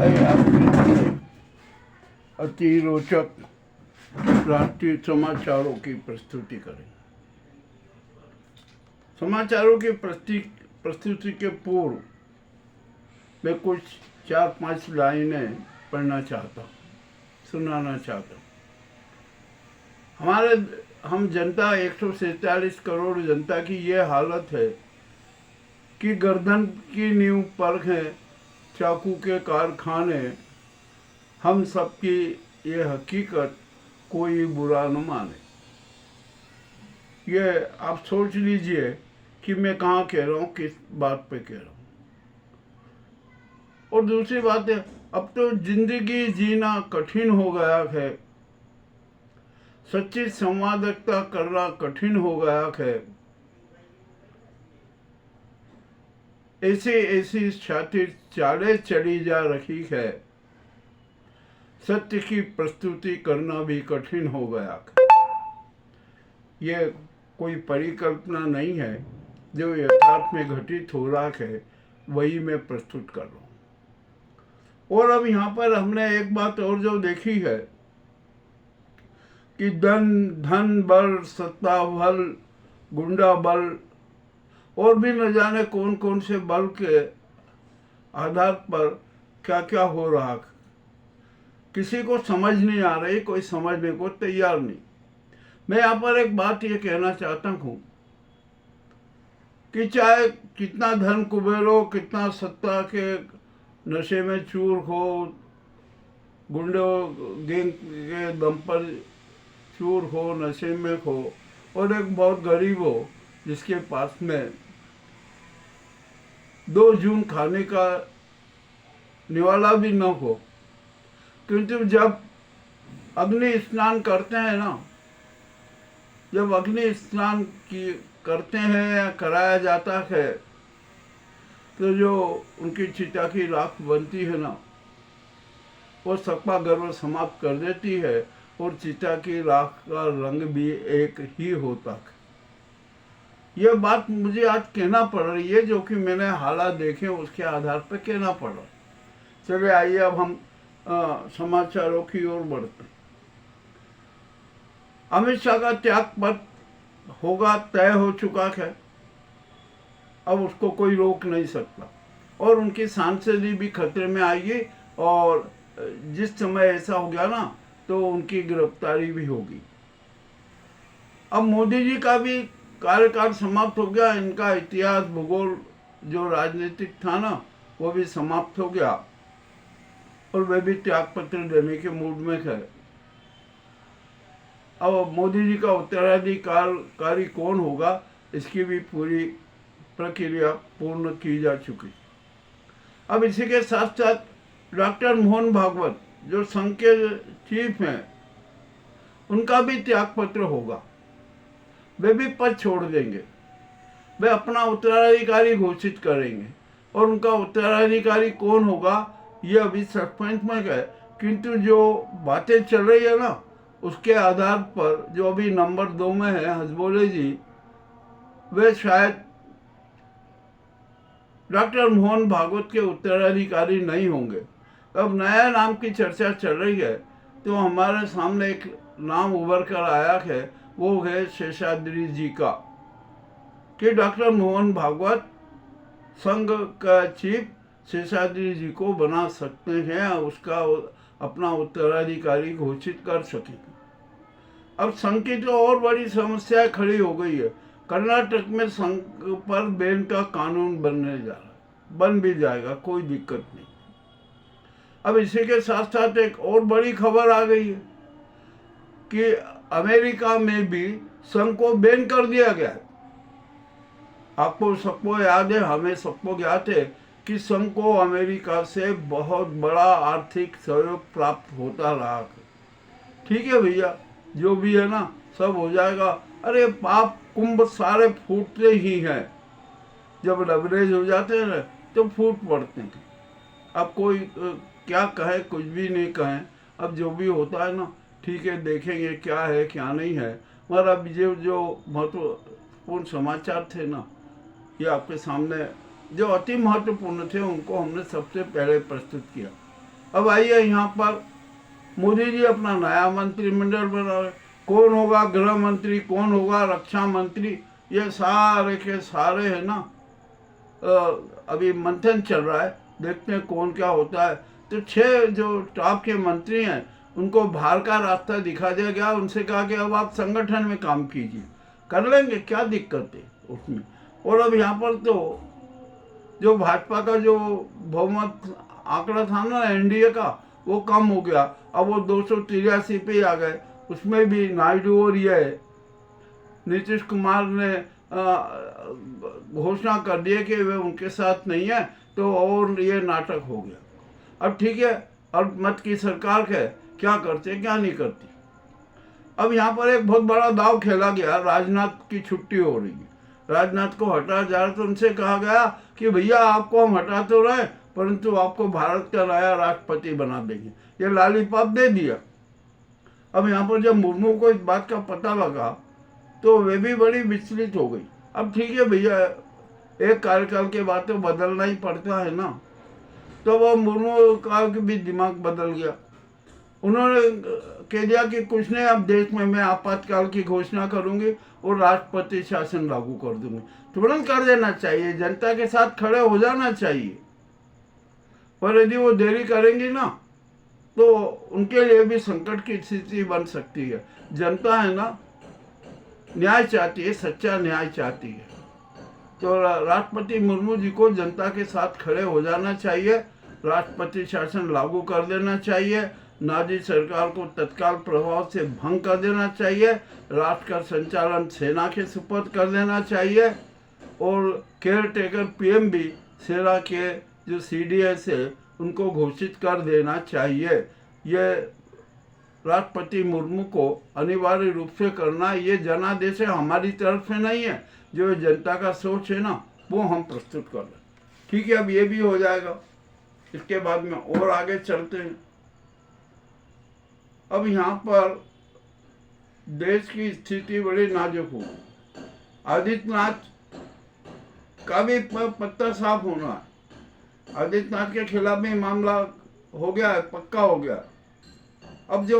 आपके अति रोचक राष्ट्रीय समाचारों की प्रस्तुति करें। समाचारों की प्रस्तुति के पूर्व मैं कुछ 4-5 लाइनें पढ़ना चाहता हूँ, सुनाना चाहता हूँ। हम जनता 147 करोड़ जनता की ये हालत है कि गर्दन की नींव पर है चाकू के कारखाने। हम सबकी ये हकीकत कोई बुरा न माने। ये आप सोच लीजिए कि मैं कहाँ कह रहा हूँ, किस बात पे कह रहा हूँ। और दूसरी बात है, अब तो जिंदगी जीना कठिन हो गया है, सच्ची संवादकता करना कठिन हो गया है। ऐसी ऐसी छाती चाले चली जा रही है, सत्य की प्रस्तुति करना भी कठिन हो गया। ये कोई परिकल्पना नहीं है, जो यथार्थ में घटित हो रहा है वही मैं प्रस्तुत कर रहा हूँ। और अब यहाँ पर हमने एक बात और जो देखी है कि धन बल, सत्ता बल, गुंडा बल और भी न जाने कौन कौन से बल के आधार पर क्या क्या हो रहा, किसी को समझ नहीं आ रही, कोई समझने को तैयार नहीं। मैं यहाँ पर एक बात ये कहना चाहता हूँ कि चाहे कितना धन कुबेर हो, कितना सत्ता के नशे में चूर हो, गुंडों गैंग के दम पर चूर हो, नशे में हो, और एक बहुत गरीब हो जिसके पास में 2 जून खाने का निवाला भी न हो, किंतु जब अग्नि स्नान करते हैं ना, जब अग्नि स्नान करते हैं या कराया जाता है, तो जो उनकी चिता की राख बनती है ना, वो सबका गर्व समाप्त कर देती है और चिता की राख का रंग भी एक ही होता है। यह बात मुझे आज कहना पड़ रही है, जो कि मैंने हालात देखे उसके आधार पर कहना पड़ रहा है। चलिए आइए अब हम समाचारों की ओर बढ़ते हैं। अमित शाह का त्यागपत्र होगा तय हो चुका है, अब उसको कोई रोक नहीं सकता, और उनकी सांसदी भी खतरे में आएगी, और जिस समय ऐसा हो गया ना तो उनकी गिरफ्तारी भी होगी। अब मोदी जी का भी कार्यकाल समाप्त हो गया, इनका इतिहास भूगोल जो राजनीतिक था ना वो भी समाप्त हो गया, और वे भी त्यागपत्र देने के मूड में है। अब मोदी जी का उत्तराधिकारी कौन होगा, इसकी भी पूरी प्रक्रिया पूर्ण की जा चुकी। अब इसी के साथ साथ डॉक्टर मोहन भागवत जो संघ के चीफ हैं, उनका भी त्यागपत्र होगा। वे भी पद छोड़ देंगे, वे अपना उत्तराधिकारी घोषित करेंगे, और उनका उत्तराधिकारी कौन होगा ये अभी सस्पेंस में है, किंतु जो बातें चल रही है ना उसके आधार पर जो अभी नंबर 2 में है हजबोले जी, वे शायद डॉक्टर मोहन भागवत के उत्तराधिकारी नहीं होंगे। अब नया नाम की चर्चा चल रही है, तो हमारे सामने एक नाम उभर कर आया है, वो है शेषाद्री जी का, कि डॉक्टर मोहन भागवत संघ का चीफ शेषाद्री जी को बना सकते हैं, उसका अपना उत्तराधिकारी घोषित कर सकेंगे। अब संघ की तो और बड़ी समस्या खड़ी हो गई है। कर्नाटक में संघ पर बैन का कानून बनने जा रहा है, बन भी जाएगा, कोई दिक्कत नहीं। अब इसी के साथ साथ एक और बड़ी खबर आ गई है कि अमेरिका में भी संघ को बैन कर दिया गया है। आपको सबको याद है, हमें सबको याद है कि संघ को अमेरिका से बहुत बड़ा आर्थिक सहयोग प्राप्त होता रहा है। ठीक है भैया, जो भी है ना सब हो जाएगा। अरे पाप कुंभ सारे फूटते ही हैं, जब लवरेज हो जाते हैं ना तो फूट पड़ते हैं। अब कोई क्या कहे, कुछ भी नहीं कहें, अब जो भी होता है ना ठीक है, देखेंगे क्या है क्या नहीं है। मगर अब जो महत्वपूर्ण समाचार थे ना, ये आपके सामने जो अति महत्वपूर्ण थे उनको हमने सबसे पहले प्रस्तुत किया। अब आइए यहाँ पर मोदी जी अपना नया मंत्रिमंडल बना रहे। कौन होगा गृह मंत्री, कौन होगा रक्षा मंत्री, ये सारे के सारे है ना अभी मंथन चल रहा है, देखते हैं कौन क्या होता है। तो 6 जो टॉप के मंत्री हैं उनको बाहर का रास्ता दिखा दिया गया, उनसे कहा कि अब आप संगठन में काम कीजिए, कर लेंगे, क्या दिक्कत है उसमें। और अब यहाँ पर तो जो भाजपा का जो बहुमत आंकड़ा था ना एनडीए का, वो कम हो गया, अब वो 283 पे आ गए। उसमें भी नायडू और ये नीतीश कुमार ने घोषणा कर दी कि वे उनके साथ नहीं है, तो और ये नाटक हो गया। अब ठीक है, अब मत की सरकार है, क्या करते क्या नहीं करती। अब यहाँ पर एक बहुत बड़ा दाव खेला गया, राजनाथ की छुट्टी हो रही है, राजनाथ को हटाया जा रहा, तो उनसे कहा गया कि भैया आपको हम हटा तो रहे, परंतु आपको भारत का नया राष्ट्रपति बना देंगे, ये लॉलीपॉप दे दिया। अब यहाँ पर जब मुर्मू को इस बात का पता लगा तो वे भी बड़ी विचलित हो गई। अब ठीक है भैया, एक कार्यकाल के बाद तो बदलना ही पड़ता है ना, तो वो मुर्मू का भी दिमाग बदल गया। उन्होंने कह दिया कि कुछ नहीं, अब देश में मैं आपातकाल की घोषणा करूंगी और राष्ट्रपति शासन लागू कर दूंगी। तुरंत कर देना चाहिए, जनता के साथ खड़े हो जाना चाहिए। पर यदि वो देरी करेंगी ना तो उनके लिए भी संकट की स्थिति बन सकती है। जनता है ना, न्याय चाहती है, सच्चा न्याय चाहती है। तो राष्ट्रपति मुर्मू जी को जनता के साथ खड़े हो जाना चाहिए, राष्ट्रपति शासन लागू कर देना चाहिए, नाजी सरकार को तत्काल प्रभाव से भंग कर देना चाहिए, राष्ट्र का संचालन सेना के सुपुर्द कर देना चाहिए, और केयर टेकर पीएम भी सेना के जो सीडीएस है उनको घोषित कर देना चाहिए। ये राष्ट्रपति मुर्मू को अनिवार्य रूप से करना, ये जनादेश है, हमारी तरफ से नहीं है, जो जनता का सोच है ना वो हम प्रस्तुत कर रहे हैं। ठीक है, अब ये भी हो जाएगा, इसके बाद में और आगे चलते हैं। अब यहाँ पर देश की स्थिति बड़ी नाजुक हो, आदित्यनाथ का भी पत्ता साफ होना है। आदित्यनाथ के खिलाफ भी मामला हो गया है, पक्का हो गया। अब जो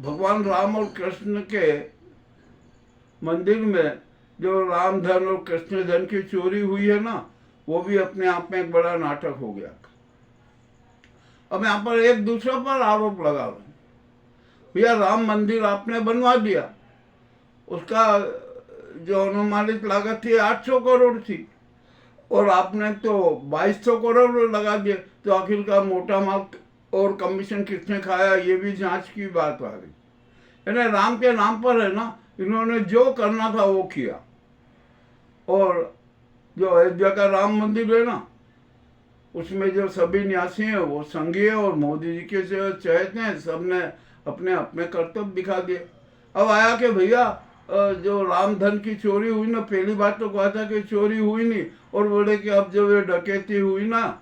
भगवान राम और कृष्ण के मंदिर में जो राम धन और कृष्ण धन की चोरी हुई है ना, वो भी अपने आप में एक बड़ा नाटक हो गया। अब यहाँ पर एक दूसरे पर आरोप लगा रहे हैं, भैया राम मंदिर आपने बनवा दिया, उसका जो अनुमानित लागत थी 800 करोड़ थी और आपने तो 2200 करोड़ लगा दिए, तो आखिरकार मोटा माल और कमीशन किसने खाया, ये भी जांच की बात आ गई। यानी राम के नाम पर है ना, इन्होंने जो करना था वो किया। और जो अयोध्या का राम मंदिर है ना, उसमें जो सभी न्यासी हैं वो संघीय और मोदी जी के जो चहेते हैं, सबने अपने अपने कर्तव्य दिखा दिए। अब आया कि भैया जो राम धन की चोरी हुई ना, पहली बात तो कहा था कि चोरी हुई नहीं, और बोले कि अब जो ये डकैती हुई ना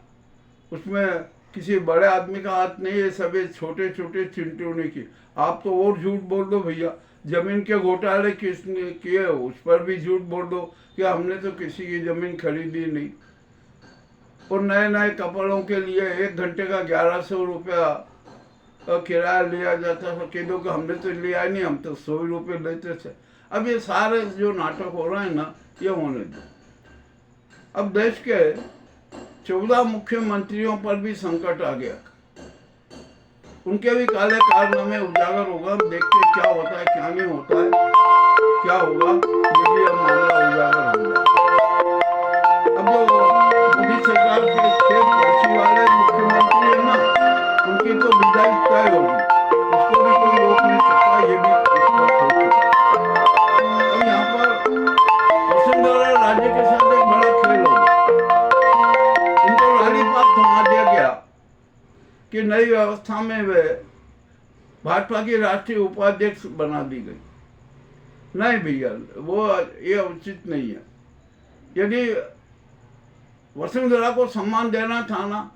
उसमें किसी बड़े आदमी का हाथ नहीं है, सभी छोटे छोटे चिंटू ने की। आप तो और झूठ बोल दो भैया, जमीन के घोटाले किसने किए उस पर भी झूठ बोल दो कि हमने तो किसी की जमीन खरीदी नहीं। और नए नए कपड़ों के लिए 1 घंटे का 1100 रुपया किराया लिया जाता था, कह दो कि हमने तो लिया नहीं, हम तो 100 रुपये लेते थे। अब ये सारे जो नाटक हो रहे हैं ना, ये होने दो। अब देश के 14 मुख्यमंत्रियों पर भी संकट आ गया, उनके भी काले कारनामे उजागर होगा। हम देखते हैं क्या होता है क्या नहीं होता है, क्या होगा, ये भी अब मामला उजागर होगा। अब जो मोदी सरकार के 6 पर्ची वाले मुख्यमंत्री है ना, उनकी तो विदाई तय होगी, उसको भी कोई रोक नहीं सकता, ये भी स्पष्ट हो चुका। अब यहाँ पर वसुंधरा राज्य के साथ एक बड़ा खेल होगा। उनको लॉलीपॉप थमा दिया गया कि नई व्यवस्था में वे भाजपा की राष्ट्रीय उपाध्यक्ष बना दी गई। नहीं भैया, वो ये उचित नहीं है। यदि वसुंधरा को सम्मान देना था ना,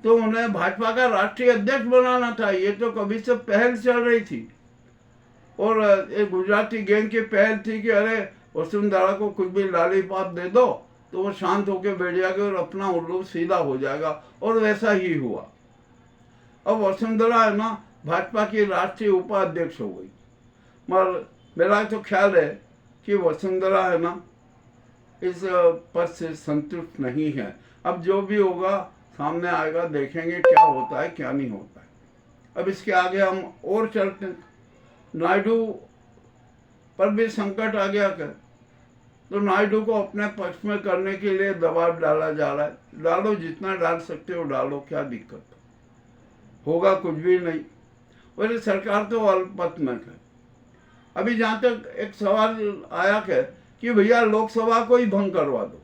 तो उन्हें भाजपा का राष्ट्रीय अध्यक्ष बनाना था। ये तो कभी से पहल चल रही थी, और एक गुजराती गैंग की पहल थी कि अरे वसुंधरा को कुछ भी लॉलीपॉप दे दो तो वो शांत होकर बैठ जाएगा और अपना उल्लू सीधा हो जाएगा, और वैसा ही हुआ। अब वसुंधरा है ना भाजपा की राष्ट्रीय उपाध्यक्ष हो गई, मगर मेरा तो ख्याल है कि वसुंधरा है ना इस पद से संतुष्ट नहीं है। अब जो भी होगा सामने आएगा, देखेंगे क्या होता है क्या नहीं होता है। अब इसके आगे हम और चलते हैं। नायडू पर भी संकट आ गया क्या? तो नायडू को अपने पक्ष में करने के लिए दबाव डाला जा रहा है। डालो, जितना डाल सकते हो डालो, क्या दिक्कत होगा? कुछ भी नहीं। और सरकार तो अल्पमत है। अभी जहाँ तक एक सवाल आया है कि भैया लोकसभा को ही भंग करवा दो,